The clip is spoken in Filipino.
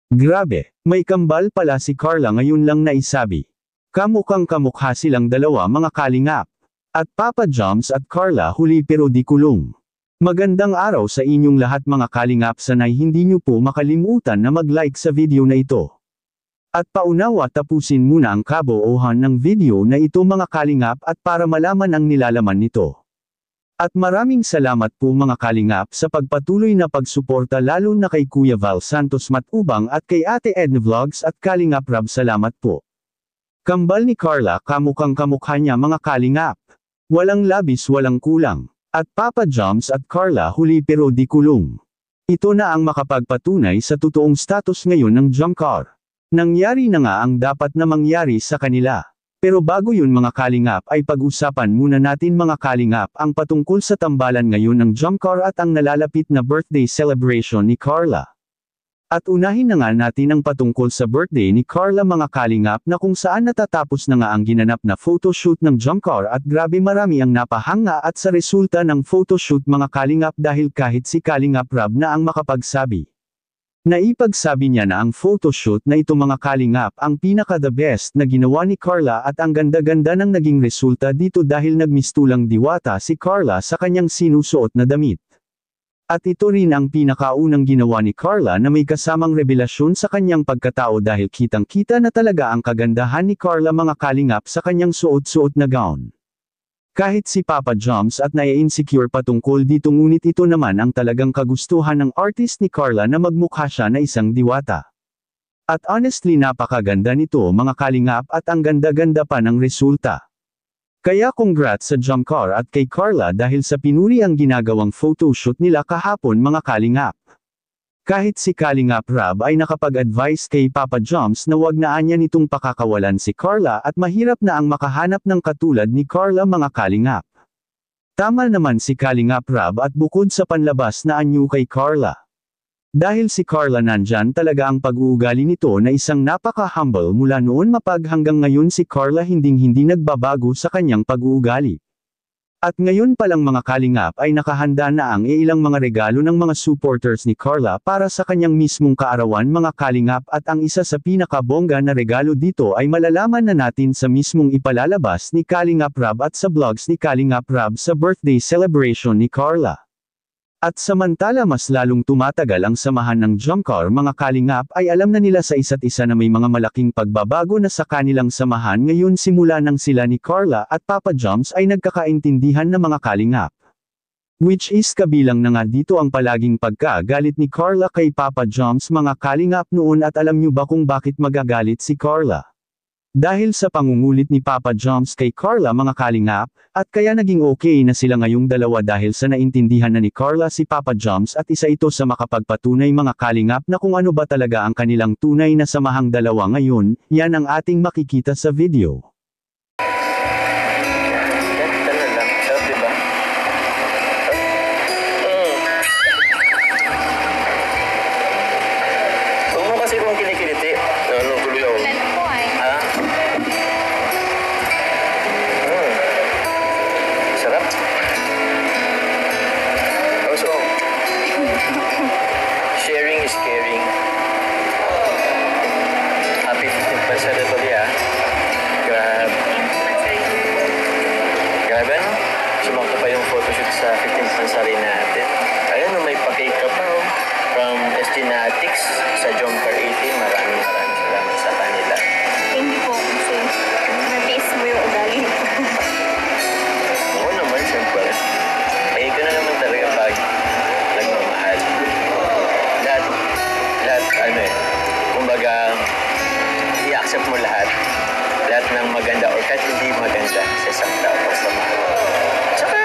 Grabe, may kambal pala si Carla ngayon lang naisabi. Kamukhang kamukha silang dalawa mga kalingap. At Papa Joms at Carla huli pero di kulong. Magandang araw sa inyong lahat mga kalingap, sanay hindi nyo po makalimutan na mag-like sa video na ito. At paunawa tapusin muna ang kabuuhan ng video na ito mga kalingap at para malaman ang nilalaman nito. At maraming salamat po mga kalingap sa pagpatuloy na pagsuporta lalo na kay Kuya Val Santos Matubang at kay Ate Edna Vlogs at Kalingap Rab, salamat po. Kambal ni Carla kamukhang kamukha niya mga kalingap. Walang labis walang kulang. At Papa Joms at Carla huli pero di kulong. Ito na ang makapagpatunay sa totoong status ngayon ng Jomcar. Nangyari na nga ang dapat na mangyari sa kanila. Pero bago yun mga kalingap ay pag-usapan muna natin mga kalingap ang patungkol sa tambalan ngayon ng Jomcar at ang nalalapit na birthday celebration ni Carla. At unahin na nga natin ang patungkol sa birthday ni Carla mga kalingap na kung saan natatapos na nga ang ginanap na photoshoot ng Jomcar at grabe marami ang napahanga at sa resulta ng photoshoot mga kalingap dahil kahit si Kalingap Rab na ang makapagsabi. Naipagsabi niya na ang photoshoot na ito mga kalingap ang pinaka-the best na ginawa ni Carla at ang ganda-ganda ng naging resulta dito dahil nagmistulang diwata si Carla sa kanyang sinusuot na damit. At ito rin ang pinakaunang ginawa ni Carla na may kasamang revelasyon sa kanyang pagkatao dahil kitang-kita na talaga ang kagandahan ni Carla mga kalingap sa kanyang suot-suot na gown. Kahit si Papa Joms at nai-insecure patungkol dito ngunit ito naman ang talagang kagustuhan ng artist ni Carla na magmukha siya na isang diwata. At honestly napakaganda nito mga kalingap at ang ganda-ganda pa ng resulta. Kaya congrats sa Jomcar at kay Carla dahil sa pinuri ang ginagawang photoshoot nila kahapon mga kalingap. Kahit si Kalingap Rab ay nakapag-advise kay Papa Joms na wag na anya nitong pakakawalan si Carla at mahirap na ang makahanap ng katulad ni Carla mga kalingap. Tama naman si Kalingap Rab at bukod sa panlabas na anyo kay Carla. Dahil si Carla nandyan talaga ang pag-uugali nito na isang napaka-humble mula noon mapag hanggang ngayon si Carla hinding-hindi nagbabago sa kanyang pag-uugali. At ngayon palang mga kalingap ay nakahanda na ang ilang mga regalo ng mga supporters ni Carla para sa kanyang mismong kaarawan mga kalingap at ang isa sa pinakabongga na regalo dito ay malalaman na natin sa mismong ipalalabas ni Kalingap Rab at sa vlogs ni Kalingap Rab sa birthday celebration ni Carla. At samantala mas lalong tumatagal ang samahan ng Jomcar mga kalingap ay alam na nila sa isa't isa na may mga malaking pagbabago na sa kanilang samahan ngayon simula nang sila ni Carla at Papa Joms ay nagkakaintindihan na mga kalingap. Which is kabilang na nga dito ang palaging pagkagalit ni Carla kay Papa Joms mga kalingap noon at alam nyo ba kung bakit magagalit si Carla? Dahil sa pangungulit ni Papa Joms kay Carla mga kalingap, at kaya naging okay na sila ngayong dalawa dahil sa naintindihan na ni Carla si Papa Joms at isa ito sa makapagpatunay mga kalingap na kung ano ba talaga ang kanilang tunay na samahang dalawa ngayon, yan ang ating makikita sa video. Sharing is caring. Happy 15th anniversary ah. Grabe no? Sumakto pa yung photoshoot sa 15th anniversary natin. Ayun, may pa-cake ka pa oh. From Estinatics sa Jomcar 18. Maraming salamat sa kanila. Thank you po kasi na-taste mo yung ugali ko. Oo naman, siyempre. Eh, ko na naman talaga pag nagmamahal. Lahat, ano eh, kumbaga, i-accept mo lahat ng maganda or kahit hindi maganda sa isang tao o sa mahal. Tsaka,